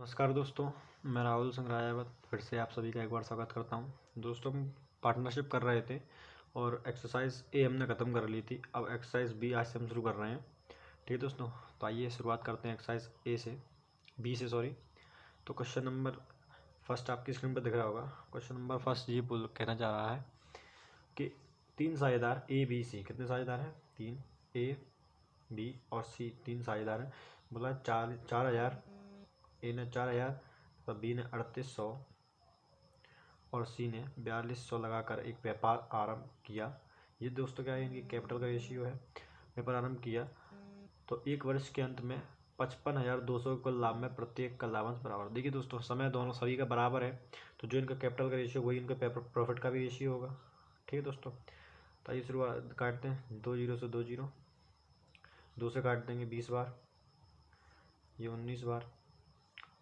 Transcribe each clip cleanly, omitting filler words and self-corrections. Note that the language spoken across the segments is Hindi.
नमस्कार दोस्तों, मैं राहुल सिंह राजावत फिर से आप सभी का एक बार स्वागत करता हूं। दोस्तों, हम पार्टनरशिप कर रहे थे और एक्सरसाइज ए हमने ख़त्म कर ली थी। अब एक्सरसाइज बी आज से हम शुरू कर रहे हैं। ठीक है दोस्तों, तो आइए शुरुआत करते हैं एक्सरसाइज ए से, बी से सॉरी। तो क्वेश्चन नंबर फर्स्ट आपकी स्क्रीन पर दिख रहा होगा। क्वेश्चन नंबर फर्स्ट ये कहना चाह रहा है कि 3 साझेदार ए बी सी, कितने साझेदार हैं? 3, ए बी और सी 3 साझेदार हैं। बोला 4,000, ए ने 4,000, तो बी ने 3,800 और सी ने 4,200 लगाकर एक व्यापार आरंभ किया। ये दोस्तों क्या है, इनकी कैपिटल का रेशियो है। व्यापार आरंभ किया तो एक वर्ष के अंत में 55,200 कुल लाभ में प्रत्येक का लाभांश बराबर। देखिए दोस्तों, समय दोनों सभी का बराबर है, तो जो इनका कैपिटल का रेशियो वही इनका प्रॉफिट का भी रेशियो होगा। ठीक है दोस्तों, तो आइए शुरुआत काटते हैं। 2 जीरो से 2 जीरो, 2 से काट देंगे 20 बार, ये 19 बार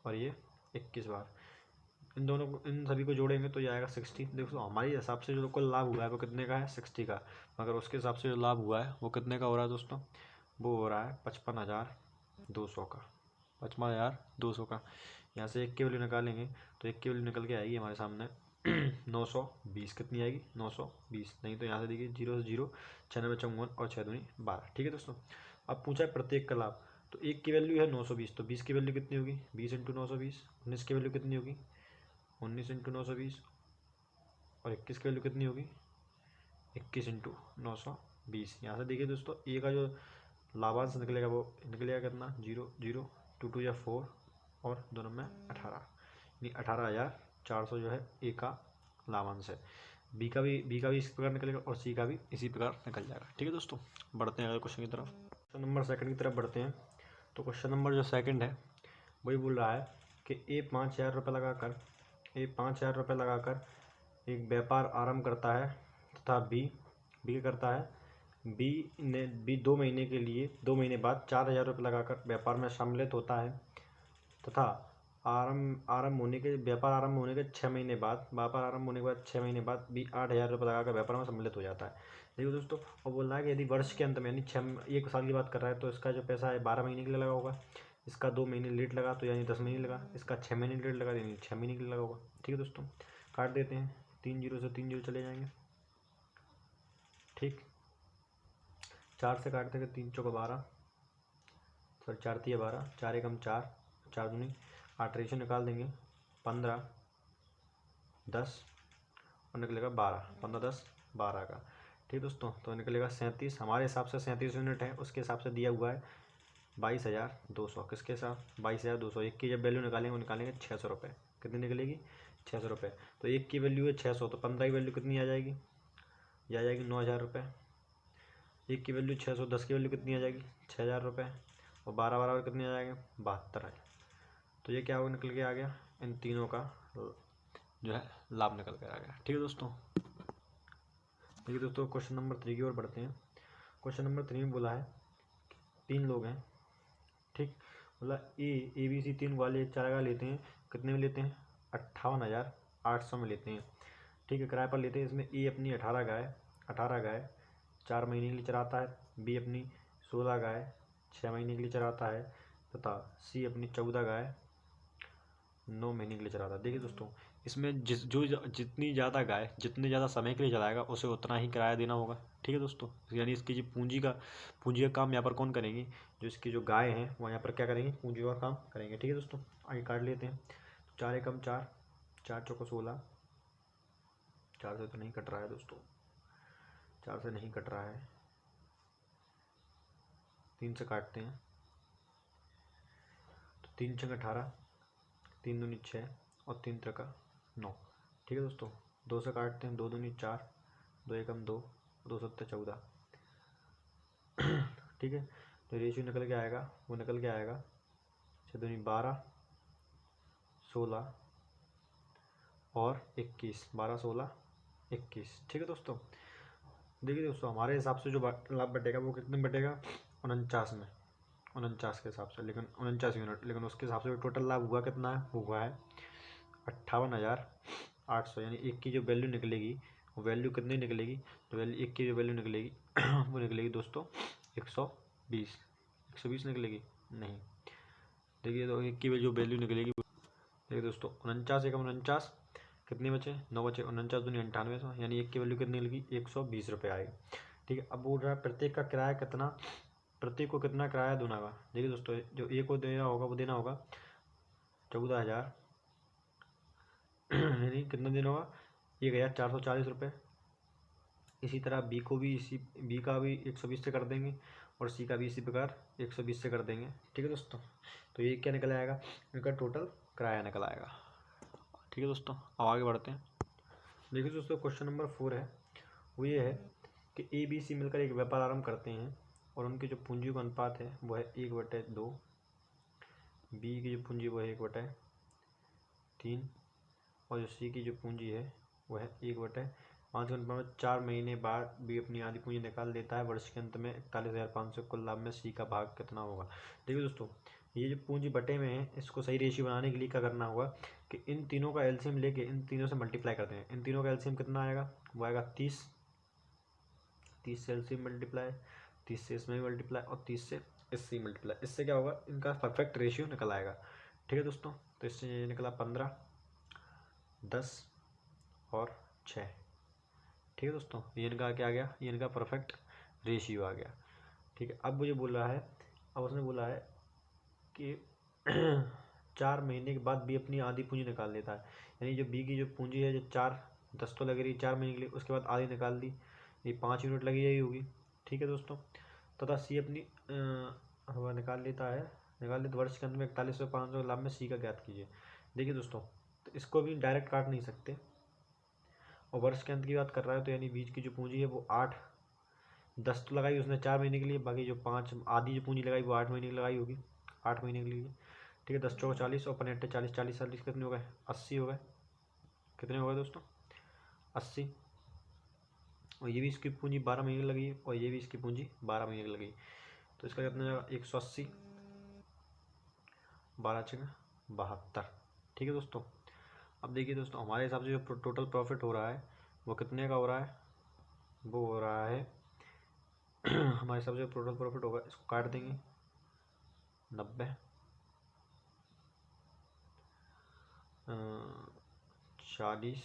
और ये 21 बार। इन दोनों को, इन सभी को जोड़ेंगे तो ये आएगा 60। देखो हमारे हिसाब से जो कुल लाभ हुआ है वो कितने का है? 60 का। मगर उसके हिसाब से जो लाभ हुआ है वो कितने का हो रहा है दोस्तों? वो हो रहा है 55,200 का। 55,200 का। यहाँ से एक की वैल्यू निकालेंगे तो एक की वैल्यू निकल के आएगी हमारे सामने 920। कितनी आएगी? 920। नहीं तो यहाँ से देखिए 0 से 0, 6 9 54 और 6 दूनी 12। ठीक है दोस्तों, अब पूछा है प्रत्येक का लाभ। तो एक की वैल्यू है 920, तो 20 की वैल्यू कितनी होगी? 20 इंटू 920। 19 की वैल्यू कितनी होगी? 19 इंटू 920 और 21 की वैल्यू कितनी होगी? 21 इंटू 920। यहाँ से देखिए दोस्तों, ए का जो लाभांश निकलेगा वो निकलेगा कितना? 0 0, 2 2 या 4 और दोनों में 18, यानी 18,400 जो है ए का लाभांश है। बी का भी इसी प्रकार निकलेगा और सी का भी इसी प्रकार निकल जाएगा। ठीक है दोस्तों, बढ़ते हैं अगले क्वेश्चन की तरफ। क्वेश्चन नंबर सेकंड की तरफ बढ़ते हैं। तो क्वेश्चन नंबर जो सेकंड है वही बोल रहा है कि ए 5,000 रुपये लगाकर एक व्यापार आरंभ करता है तथा बी क्या करता है? बी 2 महीने के लिए 2 महीने बाद 4,000 रुपये लगाकर व्यापार में सम्मिलित होता है तथा व्यापार आरंभ होने के 6 महीने बाद, व्यापार आरंभ होने के बाद 6 महीने बाद बी 8,000 रुपये लगाकर व्यापार में सम्मिलित हो जाता है। देखिए दोस्तों, और बोल रहा है कि यदि वर्ष के अंत में, यानी 1 साल की बात कर रहा है, तो इसका जो पैसा है 12 महीने के लिए लगा होगा। इसका 2 महीने लेट लगा तो यानी 10 महीने लगा। इसका 6 महीने लेट लगा यानी 6 महीने के लिए लगा होगा। ठीक है दोस्तों, काट देते हैं। 3 जीरो से 3 जीरो चले जाएंगे। ठीक, 4 से काट देंगे। 3 चौका 12, सॉरी 4 तिया 12, 4 एकम 4, 4 दूनी 8, रेशो निकाल देंगे 15 10 और निकलेगा 12। 15 10 12 का। ठीक दोस्तों, तो निकलेगा 37। हमारे हिसाब से 37 यूनिट है, उसके हिसाब से दिया हुआ है 22,200। किसके साथ? 22,200। एक की जब वैल्यू निकालेंगे वो निकालेंगे 600 रुपये। कितनी निकलेगी? 600 रुपये। तो एक की वैल्यू है 600, तो 15 की वैल्यू कितनी आ जाएगी? ये आ जाएगी 9,000 रुपये। एक की वैल्यू 600, 10 की वैल्यू कितनी आ जाएगी? 6,000 रुपये। और 12 बराबर कितनी आ जाएगी? 72,000। तो ये क्या हो निकल के आ गया? इन तीनों का जो है लाभ निकल कर आ गया। ठीक है दोस्तों, देखिए दोस्तों, क्वेश्चन नंबर 3 की ओर बढ़ते हैं। क्वेश्चन नंबर 3 में बोला है 3 लोग हैं। ठीक, बोला ए बी सी 3 वाले एक चारागाह लेते हैं। कितने में लेते हैं? 58,800 में लेते हैं। ठीक है, किराए पर लेते हैं। इसमें ए अपनी 18 गाय 4 महीने के लिए चराता है। बी अपनी 16 गाय 6 महीने के लिए चराता है तथा सी अपनी 14 गाय 9 महीने के लिए चलाता है। देखिए दोस्तों, इसमें जितनी ज़्यादा गाय जितने ज़्यादा समय के लिए चलाएगा उसे उतना ही किराया देना होगा। ठीक है दोस्तों, यानी इसकी जो पूंजी का काम यहाँ पर कौन करेंगे? जो इसकी जो गाय हैं वो यहाँ पर क्या करेंगे? पूंजी का काम करेंगे। ठीक है दोस्तों, आगे काट लेते हैं। 4 एकम 4, 4 चौको 16, 4 से तो नहीं कट रहा है दोस्तों, 4 से नहीं कट रहा है, 3 से काटते हैं। तो 3 छंग 18, 3 दूनी 6 और 3 त्रिका 9। ठीक है दोस्तों, 2 से काटते हैं। 2 दूनी 4, 2 एकम 2, 2 सत्ते 14। ठीक है, तो रेशियो निकल के आएगा, वो निकल के आएगा 6 दूनी 12, 16 और 21। 12 16 21। ठीक है दोस्तों, देखिए दोस्तों, हमारे हिसाब से जो लाभ बटेगा वो कितने बटेगा? 49 में, 49 के हिसाब से, लेकिन 49 यूनिट। लेकिन उसके हिसाब से टोटल लाभ हुआ कितना है? हुआ है 58,800। यानी एक की जो वैल्यू निकलेगी वो वैल्यू कितनी निकलेगी? तो वैल्यू एक की जो वैल्यू निकलेगी वो निकलेगी दोस्तों 120 निकलेगी। नहीं, देखिए तो एक की जो वैल्यू निकलेगी देखिए दोस्तों 49 एकम 49, कितने बचे 9 बचे, 49 दूनी 98, यानी एक की वैल्यू कितनी लगी 120 रुपये आएगी। ठीक है, अब बोल रहा है प्रत्येक का किराया कितना, प्रत्येक को कितना किराया देना होगा। देखिए दोस्तों जो एक को देना होगा वो देना होगा 14,000 यानी कितना देना होगा 1,440 रुपये। इसी तरह बी को भी बी का भी 120 से कर देंगे और सी का भी इसी प्रकार 120 से कर देंगे। ठीक है दोस्तों, तो ये क्या निकल आएगा, इनका टोटल किराया निकल आएगा। ठीक है दोस्तों, अब आगे बढ़ते हैं। देखिए दोस्तों क्वेश्चन नंबर 4 है, वो ये है कि ए बी सी मिलकर एक व्यापार आरंभ करते हैं और उनकी जो पूंजी का अनुपात है वो है 1/2, बी की जो पूंजी वो है 1/3 और जो सी की जो पूंजी है वो है 1/5 के अनुपात में 4 महीने बाद बी अपनी आधी पूंजी निकाल देता है। वर्ष के अंत में 41,500 कुल लाभ में सी का भाग कितना होगा। देखिए दोस्तों ये जो पूंजी बटे में है इसको सही रेशियो बनाने के लिए क्या करना होगा कि इन तीनों का एलसीएम लेके इन तीनों से मल्टीप्लाई करते हैं। इन तीनों का एलसीएम कितना आएगा, वो आएगा 30 से एलसीएम मल्टीप्लाई, 30 से इसमें मल्टीप्लाई और 30 से इससे मल्टीप्लाई। इससे क्या होगा, इनका परफेक्ट रेशियो निकल आएगा। ठीक है दोस्तों, तो इससे ये निकला 15, 10 और 6। ठीक है दोस्तों, ये इनका क्या आ गया, ये इनका परफेक्ट रेशियो आ गया। ठीक है, अब मुझे बोल रहा है, अब उसने बोला है कि 4 महीने के बाद बी अपनी आधी पूंजी निकाल लेता है। यानी जो बी की जो पूंजी है जो 10 तो लग रही 4 महीने के लिए, उसके बाद आधी निकाल दी, ये 5 यूनिट लगी रही होगी। ठीक है दोस्तों, तथा सी अपनी निकाल लेता है, निकाल ले तो वर्ष के अंत में 41,500 लाभ में सी का ज्ञात कीजिए। देखिए दोस्तों तो इसको भी डायरेक्ट काट नहीं सकते और वर्ष के अंत की बात कर रहा है तो यानी बीच की जो पूंजी है वो 10 तो लगाई उसने 4 महीने के लिए, बाकी जो 5 आधी जो पूंजी लगाई वो 8 महीने की लगाई होगी, 8 महीने के लिए। ठीक है, 10 चौका 40 और 5 40, 40 कितने हो गए 80 हो गए। कितने हो गए दोस्तों 80, और ये भी इसकी पूंजी 12 महीने लगी और ये भी इसकी पूंजी 12 महीने लगी, तो इसका कितना जाएगा 180, 12×72। ठीक है दोस्तों, अब देखिए दोस्तों हमारे हिसाब से जो टोटल प्रॉफिट हो रहा है वो कितने का हो रहा है, वो हो रहा है हमारे हिसाब से टोटल प्रॉफिट होगा, इसको काट देंगे 90, 40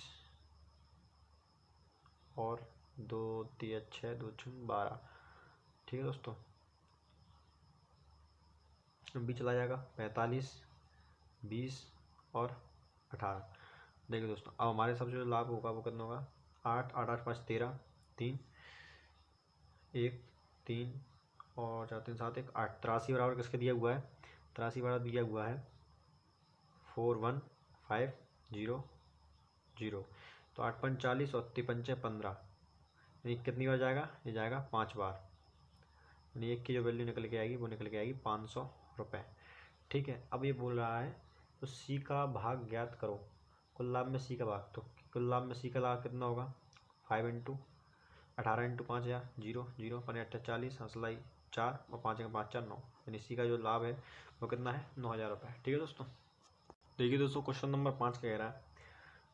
और 2 3 6 2 6 12। ठीक है दोस्तों, भी चला जाएगा 45, 20 और 18। देखिए दोस्तों अब हमारे हिसाब से जो लाभ होगा वो कितना होगा 8 8 8 5 13, 3 1 3 और 4 3 7 1 8। 83 बराबर किसके दिया हुआ है, 83 बराबर दिया हुआ है 41500। तो 8 5 40 और 3 5 15, यानी कितनी बार जाएगा, ये जाएगा 5 बार, यानी एक की जो वैल्यू निकल के आएगी वो निकल के आएगी 500 रुपये। ठीक है, अब ये बोल रहा है तो सी का भाग ज्ञात करो, कुल लाभ में सी का भाग, तो कुल लाभ में सी का लाभ कितना होगा 5 × 18 × 5000 0 0 5 8 40 हंसलाई 4 और 5 × 5 4 9, यानी सी का जो लाभ है वो कितना है 9,000 रुपये। ठीक है दोस्तों, देखिए दोस्तों क्वेश्चन नंबर 5 कह रहा है,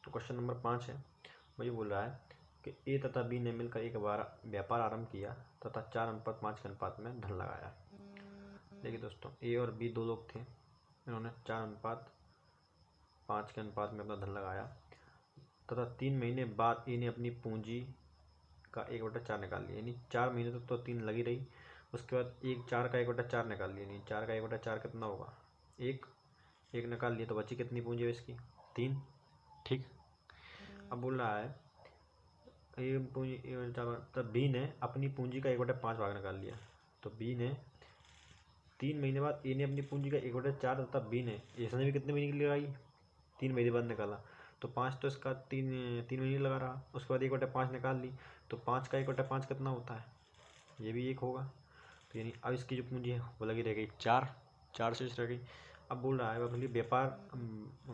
तो क्वेश्चन नंबर 5 है वो ये बोल रहा है कि ए तथा बी ने मिलकर एक व्यापार आरंभ किया तथा 4:5 के अनुपात में धन लगाया। देखिए दोस्तों ए और बी दो लोग थे, इन्होंने 4:5 के अनुपात में अपना धन लगाया तथा 3 महीने बाद ए ने अपनी पूंजी का 1/4 निकाल लिया, यानी 4 महीने तक तो 3 लगी रही, उसके बाद 4 का 1/4 निकाल लिया, यानी 4 का 1/4 कितना होगा 1 निकाल लिया, तो बची कितनी पूंजी है इसकी 3। ठीक, अब बोल रहा है ये पूंजी तब बी ने अपनी पूंजी का 1/5 भाग निकाल लिया, तो बी ने 3 महीने बाद ए ने अपनी पूंजी का 1/4 तथा बी ने इसने भी कितने महीने के लिए लगाई 3 महीने बाद निकाला, तो 5 तो इसका 3 महीने लगा रहा, उसके बाद 1/5 निकाल ली, तो 5 का 1/5 कितना होता है, ये भी 1 होगा, तो यानी अब इसकी जो पूंजी है वो लगी रह गई 4 शेष रह गई। अब बोल रहा है अपनी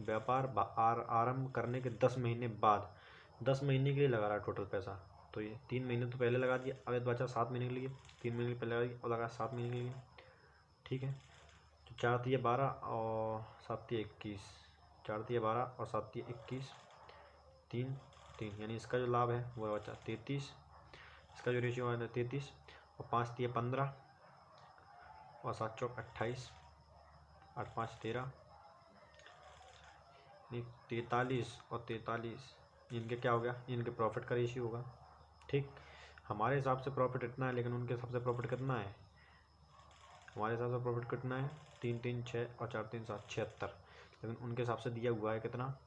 व्यापार आरंभ करने के 10 महीने बाद 10 महीने के लिए लगा रहा है टोटल पैसा, तो ये 3 महीने तो पहले लगा दिया, अब बचा 7 महीने के लिए, 3 महीने पहले लगा दिया और लगा 7 महीने के लिए। ठीक है, तो 4 3 12 और 7 3 21, 4 3 12 और 7 3 21, 3 3, यानी इसका जो लाभ है वो बचा 33, इसका जो रेशियो है 33 और 5 3 15 और 7 4 28, 8 5 13 43 और 43, इनके क्या हो गया, इनके प्रॉफिट का रेशियो होगा। ठीक, हमारे हिसाब से प्रॉफिट इतना है, लेकिन उनके हिसाब से प्रॉफिट कितना है, हमारे हिसाब से प्रॉफिट कितना है 3 3 6 और 4 3 7 76, लेकिन उनके हिसाब से दिया हुआ है कितना,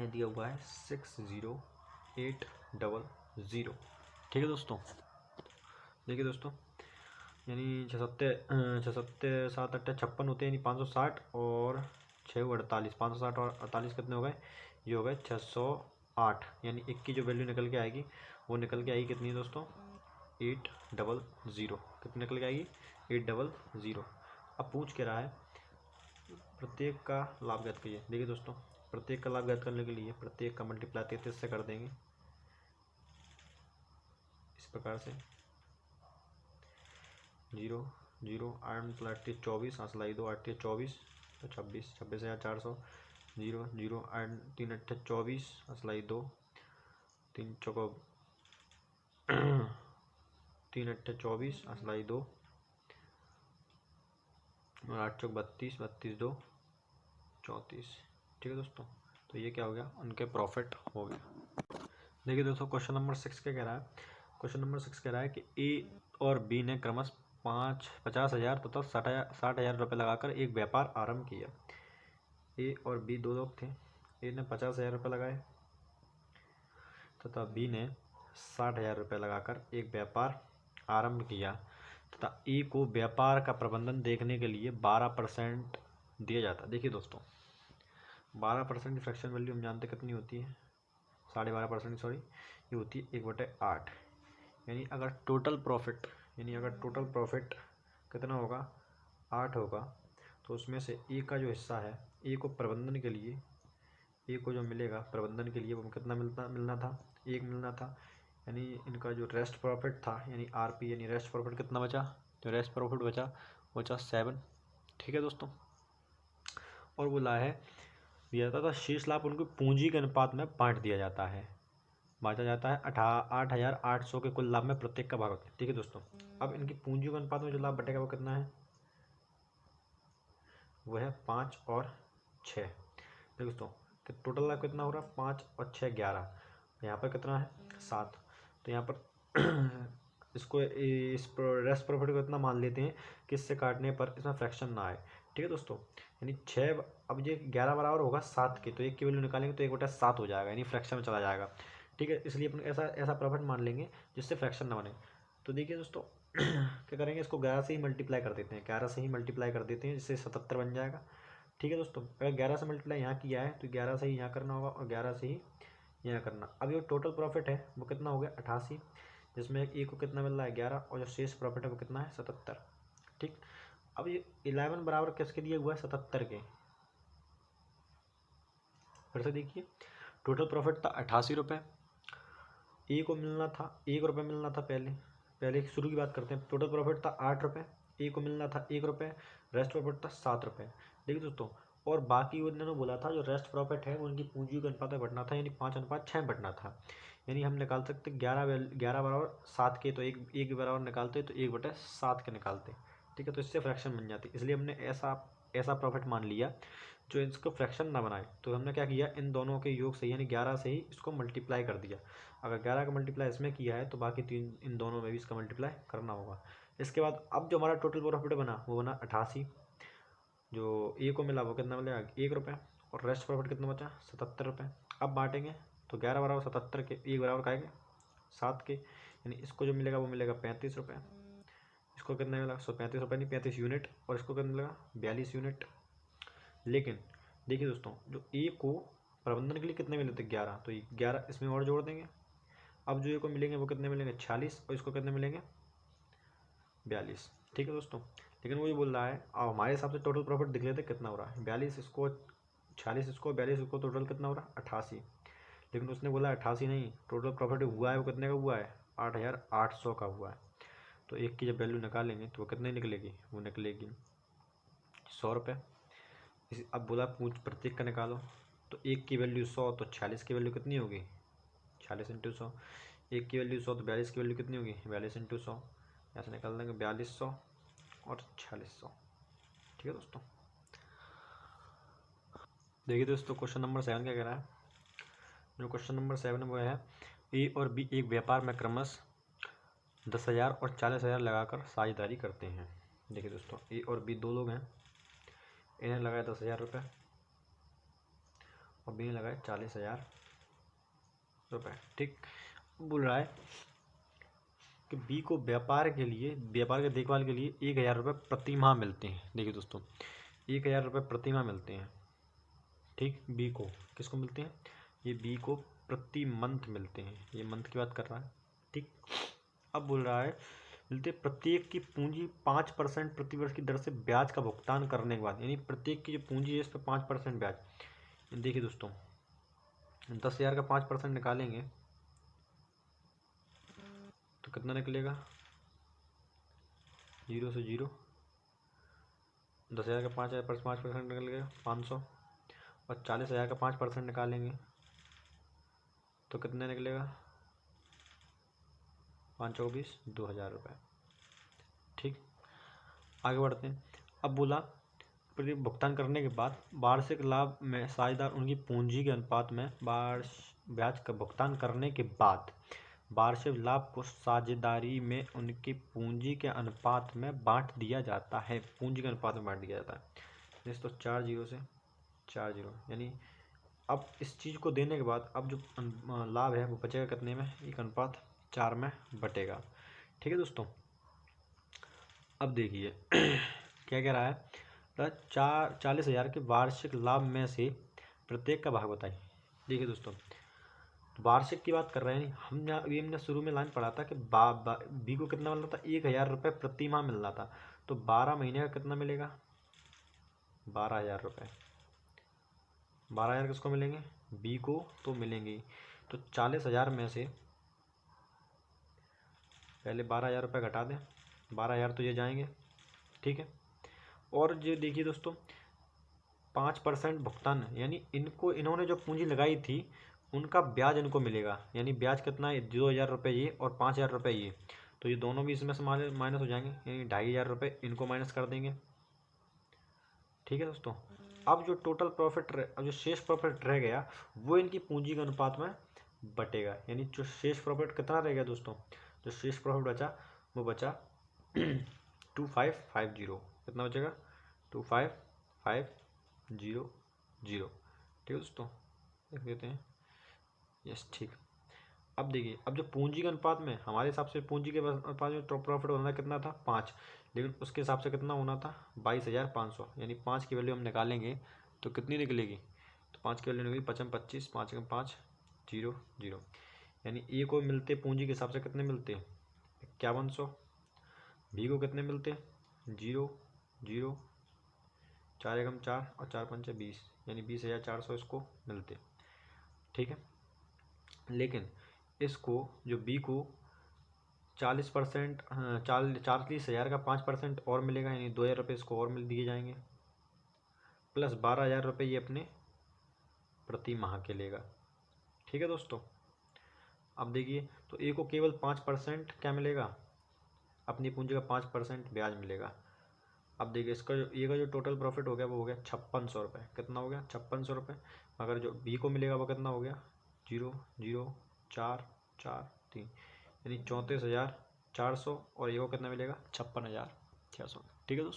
ये दिया हुआ है 60800। ठीक है दोस्तों, देखिए दोस्तों, यानी 6 7 होते हैं, यानी 560 और 6 48, 560 और 48 कितने हो गए, ये हो गए 608, यानी एक की जो वैल्यू निकल के आएगी वो निकल के आएगी कितनी है दोस्तों, 800। कितनी निकल के आएगी, 800। अब पूछ के रहा है प्रत्येक का लाभ ज्ञात कीजिए। देखिए दोस्तों, प्रत्येक का लाभ ज्ञात करने के लिए प्रत्येक का मल्टीप्लाई 33 से कर देंगे, इस प्रकार से 0 0 8 × 8 24, / 2 8 24 तो 26 26,400, 0 0 8 3 8 24, / 2 3 चौको 3 8 24, / 2 और 8 चौक 32, 32 2 34। ठीक है दोस्तों, तो ये क्या हो गया, उनके प्रॉफिट हो गया। देखिए दोस्तों, क्वेश्चन नंबर 6 क्या कह रहा है, क्वेश्चन नंबर 6 कह रहा है कि ए और बी ने क्रमशः 50,000 तथा 60,000 रुपये लगाकर एक व्यापार आरंभ किया। ए और बी दो लोग थे, ए ने 50,000 रुपये लगाए तथा बी ने 60,000 रुपये लगाकर एक व्यापार आरंभ किया तथा ए को व्यापार का प्रबंधन देखने के लिए 12% दिया जाता। देखिए दोस्तों, 12% की फ्रैक्शन वैल्यू हम जानते कितनी होती है, 12.5%, सॉरी, ये होती है 1/8। यानी अगर टोटल प्रॉफिट कितना होगा, 8 होगा, तो उसमें से ए का जो हिस्सा है, ए को प्रबंधन के लिए, ए को जो मिलेगा प्रबंधन के लिए वो कितना मिलना था, 1 मिलना था। यानी इनका जो रेस्ट प्रॉफिट था, यानी आरपी, यानी रेस्ट प्रॉफिट कितना बचा, जो रेस्ट प्रॉफिट बचा वो बचा 7। ठीक है दोस्तों, और बोला है दिया जाता था शेष लाभ उनको पूंजी के अनुपात में बांट दिया जाता है, बांटा जाता है 8,800 के कुल लाभ में प्रत्येक का भाग होता है। ठीक है दोस्तों, अब इनकी पूंजी के अनुपात में जो लाभ बटेगा वो कितना है, वो है 5 और 6। देखो दोस्तों, टोटल लाभ कितना हो रहा है, 5 और 6 11, यहाँ पर कितना है 7, तो यहाँ पर इसको इस रेस्ट प्रॉफिट को इतना मान लेते हैं कि इससे काटने पर इसमें फ्रैक्शन ना आए। ठीक है दोस्तों, यानी 6, अब ये 11 बराबर होगा 7 के, तो 1 की वैल्यू निकालेंगे तो 1/7 हो जाएगा, यानी फ्रैक्शन में चला जाएगा। ठीक है, इसलिए अपन ऐसा प्रॉफिट मान लेंगे जिससे फ्रैक्शन ना बने। तो देखिए दोस्तों, क्या करेंगे, इसको 11 से ही मल्टीप्लाई कर देते हैं, 11 से ही मल्टीप्लाई कर देते हैं, जिससे 77 बन जाएगा। ठीक है दोस्तों, अगर 11 से मल्टीप्लाई यहाँ किया है तो 11 से ही यहाँ करना होगा और 11 से ही यहाँ करना। अब ये टोटल प्रॉफिट है वो कितना हो गया 88, जिसमें ए को कितना मिल रहा है 11, और जो शेष प्रॉफिट है वो कितना है 77। ठीक, अब ये 11 बराबर किसके दिए हुआ है 77 के। फिर से देखिए, टोटल प्रॉफिट था 88 रुपये, ए को मिलना था 1 रुपये मिलना था, पहले शुरू की बात करते हैं। टोटल प्रॉफिट था 8 रुपये, ए को मिलना था 1 रुपये, रेस्ट प्रॉफिट था 7 रुपये। देखिए दोस्तों, और बाकी उन्होंने बोला था जो रेस्ट प्रॉफिट है उनकी पूंजी के अनुपात में बढ़ना था, यानी 5:6 बढ़ना था। यानी हम निकाल सकते 11 बराबर 7 के, तो एक बराबर निकालते तो 1/7 के निकालते। ठीक है, तो इससे फ्रैक्शन बन जाती, इसलिए हमने ऐसा प्रॉफिट मान लिया जो इसको फ्रैक्शन ना बनाए। तो हमने क्या किया, इन दोनों के योग से यानी 11 से ही इसको मल्टीप्लाई कर दिया। अगर 11 का मल्टीप्लाई इसमें किया है तो बाकी 3 इन दोनों में भी इसका मल्टीप्लाई करना होगा। इसके बाद अब जो हमारा टोटल प्रॉफिट बना वो बना 88, जो ए को मिला वो कितना मिलेगा 1 रुपये, और रेस्ट प्रॉफिट कितना बचा 77 रुपये। अब बांटेंगे तो 11 बराबर 77 के, 1 बराबर खाएंगे 7 के, यानी इसको जो मिलेगा वो मिलेगा 35 रुपये। इसको कितना मिलेगा 135 रुपये, नहीं 35 यूनिट, और इसको कितना मिलेगा 42 यूनिट। लेकिन देखिए दोस्तों, जो ए को प्रबंधन के लिए कितने मिले थे 11, तो 11 इसमें और जोड़ देंगे। अब जो ए को मिलेंगे वो कितने मिलेंगे 46, और इसको कितने मिलेंगे 42। ठीक है दोस्तों, लेकिन वो ये बोल रहा है, अब हमारे हिसाब से टोटल प्रॉफिट दिख लेते कितना हो रहा है, 42 इसको 46 इसको 42 इसको, टोटल कितना हो रहा है 88। लेकिन उसने बोला 88 नहीं, टोटल प्रॉफिट हुआ है वो कितने का हुआ है 8,800 का हुआ है। तो एक की जब वैल्यू निकालेंगे तो वो कितने निकलेगी, वो निकलेगी 100 रुपये। अब बोला पूछ प्रत्येक का निकालो, तो एक की वैल्यू 100, तो 46 की वैल्यू कितनी होगी 46 × 100। एक की वैल्यू 100 तो 42 की वैल्यू कितनी होगी 42 × 100, ऐसे निकाल देंगे 4200 और 4600। ठीक है दोस्तों, देखिए दोस्तों, क्वेश्चन नंबर 7 क्या कह रहा है। जो क्वेश्चन नंबर 7 है वो है ए और बी एक व्यापार में क्रमशः 10,000 और 40,000 लगाकर साझेदारी करते हैं। देखिए दोस्तों, ए और बी दो लोग हैं, इन्हें लगाया 10,000 रुपये और बी ने लगाए 40,000 रुपये। ठीक, बोल रहा है कि बी को व्यापार के देखभाल के लिए 1,000 रुपये प्रति माह मिलते हैं। देखिए दोस्तों, 1,000 रुपये प्रति माह मिलते हैं। ठीक, बी को किसको मिलते हैं, ये बी को प्रति मंथ मिलते हैं, ये मंथ की बात कर रहा है। ठीक, अब बोल रहा है मिलते प्रत्येक की पूंजी 5% प्रतिवर्ष की दर से ब्याज का भुगतान करने के बाद, यानी प्रत्येक की जो पूंजी है इस पर 5% ब्याज। देखिए दोस्तों, 10,000 का 5% निकालेंगे तो कितना निकलेगा, 0 से 0, 10,000 का 5% निकल गया 500, और 40,000 का 5% निकालेंगे तो कितने निकलेगा, 5 चौक 20, 2,000 रुपये। ठीक, आगे बढ़ते हैं। अब बोला प्रति भुगतान करने के बाद वार्षिक लाभ में साझेदार उनकी पूंजी के अनुपात में ब्याज का भुगतान करने के बाद वार्षिक लाभ को साझेदारी में उनकी पूंजी के अनुपात में बांट दिया जाता है। पूंजी के अनुपात में बांट दिया जाता है। तो 4 0 से 4 0, यानी अब इस चीज़ को देने के बाद अब जो लाभ है वो बचेगा कितने में, एक अनुपात 4 में बटेगा। ठीक है दोस्तों, अब देखिए क्या कह रहा है, 40,000 के वार्षिक लाभ में से प्रत्येक का भाग बताइए। देखिए दोस्तों, वार्षिक की बात कर रहे हैं, हमने शुरू में लाइन पढ़ा था कि बी को कितना मिल रहा था, 1,000 रुपये प्रति माह मिल रहा था। तो 12 महीने का कितना मिलेगा, 12,000 रुपये। 12,000 किसको मिलेंगे, बी को तो मिलेंगे। तो 40,000 में से पहले 12,000 रुपये घटा दें, 12,000 तो ये जाएंगे। ठीक है, और ये देखिए दोस्तों 5% भुगतान, यानी इन्होंने जो पूंजी लगाई थी उनका ब्याज इनको मिलेगा। यानी ब्याज कितना है, 2,000 रुपये ये और 5,000 रुपये ये, तो ये दोनों भी इसमें से माइनस हो जाएंगे, यानी 2,500 रुपये इनको माइनस कर देंगे। ठीक है दोस्तों, अब जो टोटल प्रॉफिट, अब जो शेष प्रॉफिट रह गया वो इनकी पूंजी के अनुपात में बटेगा। यानी जो शेष प्रॉफिट कितना रह गया दोस्तों, जो शेष प्रॉफिट बचा वो बचा 2550, कितना बचेगा, 2550। ठीक है दोस्तों, देख लेते हैं। यस, ठीक। अब देखिए, अब जो पूंजी के अनुपात में हमारे हिसाब से पूंजी के अनुपात में प्रॉफिट होना कितना था, 5, लेकिन उसके हिसाब से कितना होना था, 22,500। यानी 5 की वैल्यू हम निकालेंगे तो कितनी निकलेगी, तो 5 की वैल्यू निकलेगी 55 25, 5 में 5 0 0। यानी ए को मिलते पूंजी के हिसाब से कितने मिलते, 5100। बी को कितने मिलते, 0 0, 4 एकम 4 और 4 पंचे 20, यानी 20,400 इसको मिलते। ठीक है, लेकिन इसको जो बी को 40%, 40,000 का 5% और मिलेगा, यानी 2,000 रुपये इसको और मिल दिए जाएंगे, प्लस 12,000 रुपये ये अपने प्रति माह के लेगा। ठीक है दोस्तों, अब देखिए, तो ए को केवल 5% क्या मिलेगा, अपनी पूंजी का 5% ब्याज मिलेगा। अब देखिए, इसका जो ए का जो टोटल प्रॉफिट हो गया वो हो गया 5600 रुपये। कितना हो गया, 5600 रुपये। मगर जो बी को मिलेगा वो कितना हो गया, 0 0 4 4 3, यानी 34,400, और ए को कितना मिलेगा, 56,600। ठीक है दोस्तों।